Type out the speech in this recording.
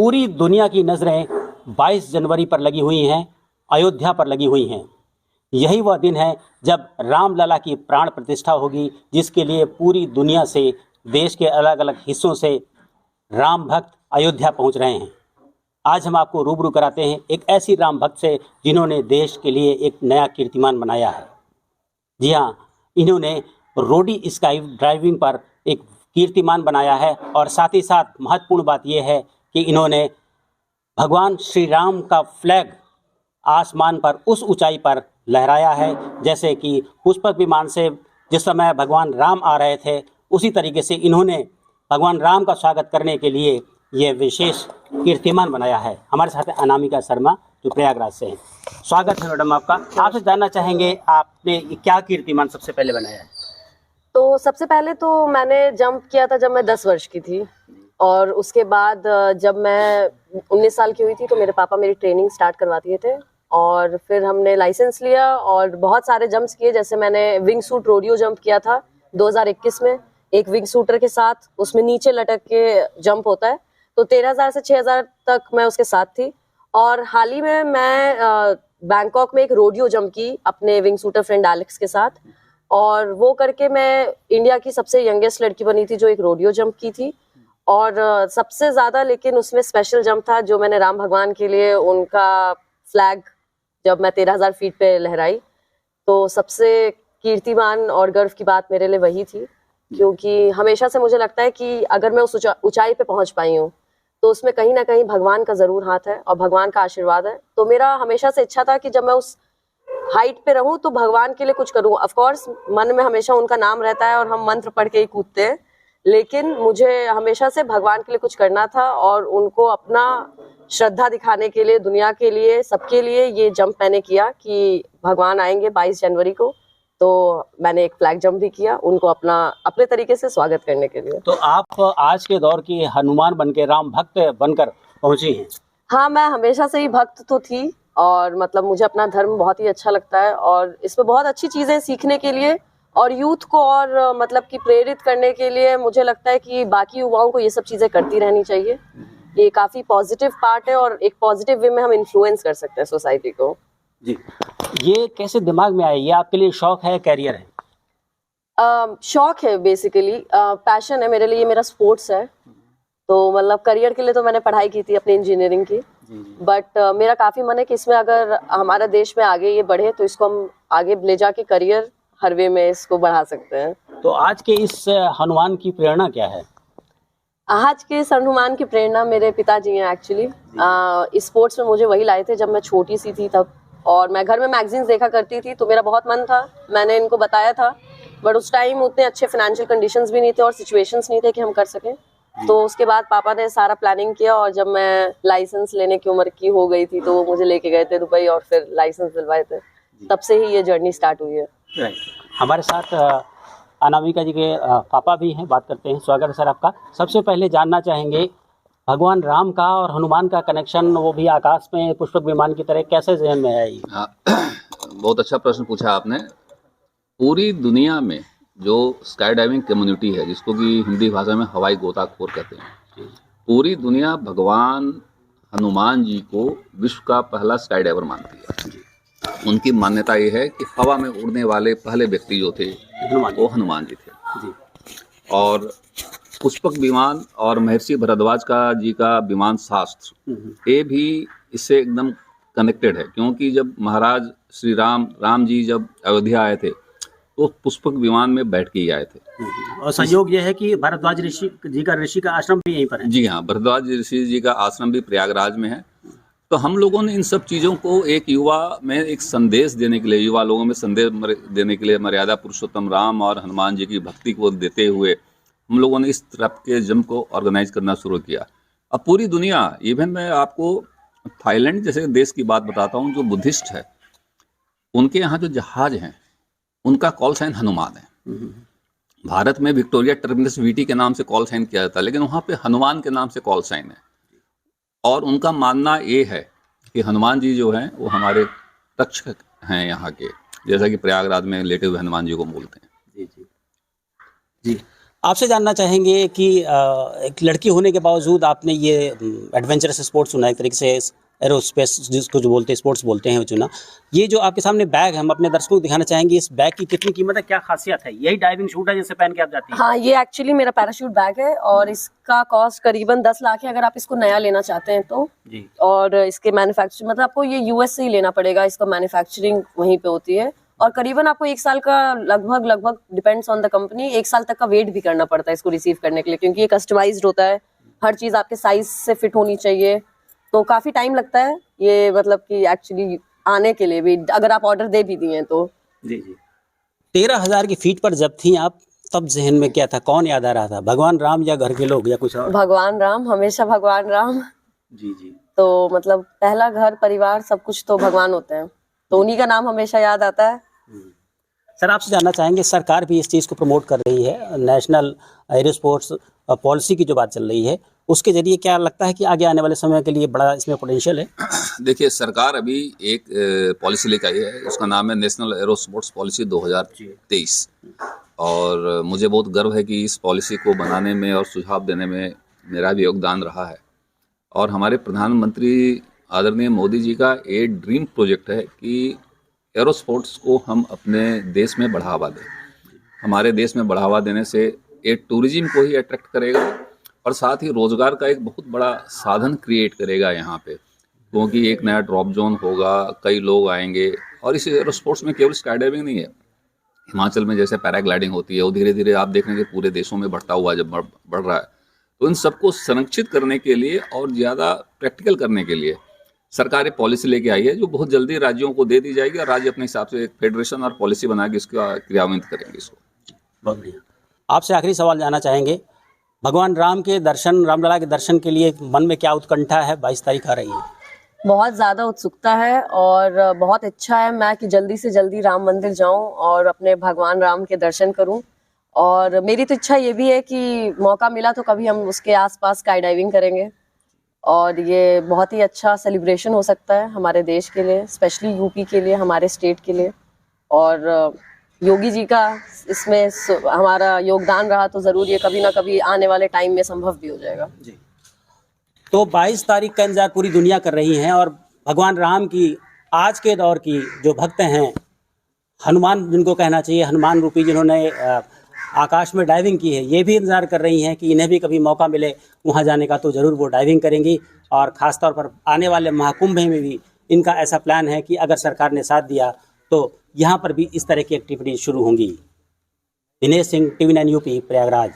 पूरी दुनिया की नज़रें 22 जनवरी पर लगी हुई हैं, अयोध्या पर लगी हुई हैं। यही वह दिन है जब रामलला की प्राण प्रतिष्ठा होगी, जिसके लिए पूरी दुनिया से, देश के अलग अलग हिस्सों से राम भक्त अयोध्या पहुंच रहे हैं। आज हम आपको रूबरू कराते हैं एक ऐसी राम भक्त से जिन्होंने देश के लिए एक नया कीर्तिमान बनाया है। जी हाँ, इन्होंने रोडी स्काई ड्राइविंग पर एक कीर्तिमान बनाया है और साथ ही साथ महत्वपूर्ण बात यह है कि इन्होंने भगवान श्री राम का फ्लैग आसमान पर उस ऊंचाई पर लहराया है जैसे कि पुष्पक विमान से जिस समय भगवान राम आ रहे थे, उसी तरीके से इन्होंने भगवान राम का स्वागत करने के लिए ये विशेष कीर्तिमान बनाया है। हमारे साथ है अनामिका शर्मा जो प्रयागराज से हैं। स्वागत है मैडम आपका। आपसे जानना चाहेंगे आपने क्या कीर्तिमान सबसे पहले बनाया है? तो सबसे पहले तो मैंने जंप किया था जब मैं 10 वर्ष की थी, और उसके बाद जब मैं 19 साल की हुई थी तो मेरे पापा मेरी ट्रेनिंग स्टार्ट करवा दिए थे, और फिर हमने लाइसेंस लिया और बहुत सारे जंप्स किए। जैसे मैंने विंग सूट रोडियो जंप किया था 2021 में, एक विंग सूटर के साथ, उसमें नीचे लटक के जंप होता है, तो 13,000 से 6,000 तक मैं उसके साथ थी। और हाल ही में मैं बैंकॉक में एक रोडियो जंप की अपने विंग सूटर फ्रेंड एलेक्स के साथ, और वो करके मैं इंडिया की सबसे यंगेस्ट लड़की बनी थी जो एक रोडियो जंप की थी। और सबसे ज़्यादा लेकिन उसमें स्पेशल जंप था जो मैंने राम भगवान के लिए उनका फ्लैग जब मैं 13,000 फीट पे लहराई, तो सबसे कीर्तिमान और गर्व की बात मेरे लिए वही थी, क्योंकि हमेशा से मुझे लगता है कि अगर मैं उस ऊंचाई पे पहुंच पाई हूँ तो उसमें कहीं ना कहीं भगवान का ज़रूर हाथ है और भगवान का आशीर्वाद है। तो मेरा हमेशा से इच्छा था कि जब मैं उस हाइट पे रहूं तो भगवान के लिए कुछ करूं। ऑफ कोर्स मन में हमेशा उनका नाम रहता है और हम मंत्र पढ़ के ही कूदते हैं, लेकिन मुझे हमेशा से भगवान के लिए कुछ करना था और उनको अपना श्रद्धा दिखाने के लिए, दुनिया के लिए, सबके लिए ये जंप मैंने किया कि भगवान आएंगे 22 जनवरी को। तो मैंने एक फ्लैग जंप भी किया उनको अपने तरीके से स्वागत करने के लिए। तो आप आज के दौर की हनुमान बनकर, राम भक्त बनकर पहुंची हैं। हाँ, मैं हमेशा से ही भक्त तो थी, और मतलब मुझे अपना धर्म बहुत ही अच्छा लगता है और इसमें बहुत अच्छी चीज़ें सीखने के लिए और यूथ को और मतलब कि प्रेरित करने के लिए मुझे लगता है कि बाकी युवाओं को ये सब चीज़ें करती रहनी चाहिए। ये काफ़ी पॉजिटिव पार्ट है और एक पॉजिटिव वे में हम इन्फ्लुएंस कर सकते हैं सोसाइटी को। जी, ये कैसे दिमाग में आया? ये आपके लिए शौक है, कैरियर है? शौक है बेसिकली, पैशन है मेरे लिए, मेरा स्पोर्ट्स है। तो मतलब करियर के लिए तो मैंने पढ़ाई की थी अपनी इंजीनियरिंग की, बट मेरा काफ़ी मन है कि इसमें अगर हमारा देश में आगे ये बढ़े तो इसको हम आगे ले जाके करियर हर वे में इसको बढ़ा सकते हैं। तो आज के इस हनुमान की प्रेरणा क्या है? आज के इस हनुमान की प्रेरणा मेरे पिताजी हैं एक्चुअली। इस स्पोर्ट्स में मुझे वही लाए थे जब मैं छोटी सी थी तब, और मैं घर में मैगजीन्स देखा करती थी तो मेरा बहुत मन था, मैंने इनको बताया था, बट उस टाइम उतने अच्छे फाइनेंशियल कंडीशंस भी नहीं थे और सिचुएशंस नहीं थे कि हम कर सकें। तो उसके बाद पापा ने सारा प्लानिंग किया और जब मैं लाइसेंस लेने की उम्र की हो गई थी तो वो मुझे लेके गए थे दुबई और फिर लाइसेंस दिलवाए थे। तब से ही ये जर्नी स्टार्ट हुई है। हमारे साथ अनामिका जी के पापा भी हैं, बात करते हैं। स्वागत है सर आपका। सबसे पहले जानना चाहेंगे भगवान राम का और हनुमान का कनेक्शन, वो भी आकाश में पुष्पक विमान की तरह, कैसे जहन में आया ये? बहुत अच्छा प्रश्न पूछा आपने। पूरी दुनिया में जो स्काई डाइविंग कम्युनिटी है, जिसको कि हिंदी भाषा में हवाई गोताखोर कहते हैं, पूरी दुनिया भगवान हनुमान जी को विश्व का पहला स्काई डाइवर मानती है। उनकी मान्यता ये है कि हवा में उड़ने वाले पहले व्यक्ति जो थे वो हनुमान जी थे। और पुष्पक विमान और महर्षि भरद्वाज जी का विमान शास्त्र, ये भी इससे एकदम कनेक्टेड है, क्योंकि जब महाराज श्री राम जी जब अयोध्या आए थे तो पुष्पक विमान में बैठ के ही आए थे। और संयोग यह है कि भरद्वाज ऋषि जी का आश्रम भी यहीं पर है। जी हाँ, भरद्वाज ऋषि जी का आश्रम भी प्रयागराज में है। तो हम लोगों ने इन सब चीज़ों को एक युवा में एक संदेश देने के लिए, युवा लोगों में संदेश देने के लिए, मर्यादा पुरुषोत्तम राम और हनुमान जी की भक्ति को देते हुए हम लोगों ने इस तरह के जंप को ऑर्गेनाइज करना शुरू किया। अब पूरी दुनिया, इवन मैं आपको थाईलैंड जैसे देश की बात बताता हूँ जो बुद्धिस्ट है, उनके यहाँ जो जहाज हैं उनका कॉल साइन हनुमान है। भारत में विक्टोरिया टर्मिनस वीटी के नाम से कॉल साइन किया जाता है, लेकिन वहाँ पे हनुमान के नाम से कॉल साइन है। और उनका मानना ये है कि हनुमान जी जो हैं वो हमारे रक्षक हैं यहाँ के, जैसा कि प्रयागराज में लेटे हुए हनुमान जी को बोलते हैं। जी जी जी। आपसे जानना चाहेंगे कि एक लड़की होने के बावजूद आपने ये एडवेंचरस स्पोर्ट्स चुना, एक तरीके से एरोस्पेस जिसको जो बोलते हैं स्पोर्ट्स बोलते हैं वो चुना। ये जो आपके सामने बैग है, हम अपने दर्शकों को दिखाना चाहेंगे इस बैग की कितनी कीमत है, क्या खासियत है? यही डाइविंग शूट है जिससे पहन के आप जाती हैं? हाँ, ये एक्चुअली मेरा पैराशूट बैग है और इसका कॉस्ट करीबन 10 लाख है अगर आप इसको नया लेना चाहते हैं तो। जी। और इसके मैन्युफैक्चर मतलब आपको ये यूएस से ही लेना पड़ेगा, इसका मैन्युफैक्चरिंग वहीं पे होती है। और करीबन आपको 1 साल का लगभग डिपेंड्स ऑन द कंपनी 1 साल तक का वेट भी करना पड़ता है इसको रिसीव करने के लिए, क्योंकि ये कस्टमाइज्ड होता है, हर चीज़ आपके साइज से फिट होनी चाहिए, तो काफ़ी टाइम लगता है ये, मतलब कि एक्चुअली आने के लिए भी अगर आप ऑर्डर दे भी दिए तो। जी जी। 13,000 की फीट पर जब थी आप, तब जहन में क्या था, कौन याद आ रहा था, भगवान राम या घर के लोग या कुछ और? भगवान राम, हमेशा भगवान राम। जी जी। तो मतलब पहला घर परिवार सब कुछ तो भगवान होते हैं, तो उन्हीं का नाम हमेशा याद आता है। सर, आपसे जानना चाहेंगे, सरकार भी इस चीज़ को प्रमोट कर रही है, नेशनल एरो स्पोर्ट्स पॉलिसी की जो बात चल रही है, उसके जरिए क्या लगता है कि आगे आने वाले समय के लिए बड़ा इसमें पोटेंशियल है? देखिए, सरकार अभी एक पॉलिसी लेकर आई है, उसका नाम है नेशनल एरो स्पोर्ट्स पॉलिसी 2023। और मुझे बहुत गर्व है कि इस पॉलिसी को बनाने में और सुझाव देने में मेरा भी योगदान रहा है। और हमारे प्रधानमंत्री आदरणीय मोदी जी का ये ड्रीम प्रोजेक्ट है कि एरो स्पोर्ट्स को हम अपने देश में बढ़ावा दें। हमारे देश में बढ़ावा देने से ये टूरिज्म को ही अट्रैक्ट करेगा और साथ ही रोजगार का एक बहुत बड़ा साधन क्रिएट करेगा यहाँ पे, क्योंकि एक नया ड्रॉप जोन होगा, कई लोग आएंगे। और इस एरो स्पोर्ट्स में केवल स्काई डाइविंग नहीं है, हिमाचल में जैसे पैराग्लाइडिंग होती है, वो धीरे धीरे आप देख रहे हैं कि पूरे देशों में बढ़ता हुआ जब बढ़ रहा है। तो इन सबको संरक्षित करने के लिए और ज़्यादा प्रैक्टिकल करने के लिए सरकार एक पॉलिसी लेके आई है, जो बहुत जल्दी राज्यों को दे दी जाएगी और राज्य अपने हिसाब से एक फेडरेशन और पॉलिसी बना के इसका क्रियान्वित करेंगे इसको। बहुत बढ़िया। आपसे आखिरी सवाल जानना चाहेंगे, भगवान राम के दर्शन, रामलला के दर्शन के लिए मन में क्या उत्कंठा है? 22 तारीख आ रही है। बहुत ज़्यादा उत्सुकता है और बहुत इच्छा है मैं कि जल्दी से जल्दी राम मंदिर जाऊं और अपने भगवान राम के दर्शन करूं। और मेरी तो इच्छा ये भी है कि मौका मिला तो कभी हम उसके आसपास स्काई डाइविंग करेंगे और ये बहुत ही अच्छा सेलिब्रेशन हो सकता है हमारे देश के लिए, स्पेशली यूपी के लिए, हमारे स्टेट के लिए। और योगी जी का इसमें हमारा योगदान रहा तो ज़रूर ये कभी ना कभी आने वाले टाइम में संभव भी हो जाएगा। जी। तो 22 तारीख का इंतजार पूरी दुनिया कर रही है और भगवान राम की आज के दौर की जो भक्त हैं, हनुमान जिनको कहना चाहिए, हनुमान रूपी जिन्होंने आकाश में डाइविंग की है, ये भी इंतज़ार कर रही हैं कि इन्हें भी कभी मौका मिले वहाँ जाने का तो ज़रूर वो डाइविंग करेंगी। और ख़ास तौर पर आने वाले महाकुंभ में भी इनका ऐसा प्लान है कि अगर सरकार ने साथ दिया तो यहाँ पर भी इस तरह की एक्टिविटी शुरू होंगी। Dinesh Singh, TV9 UP, Prayagraj.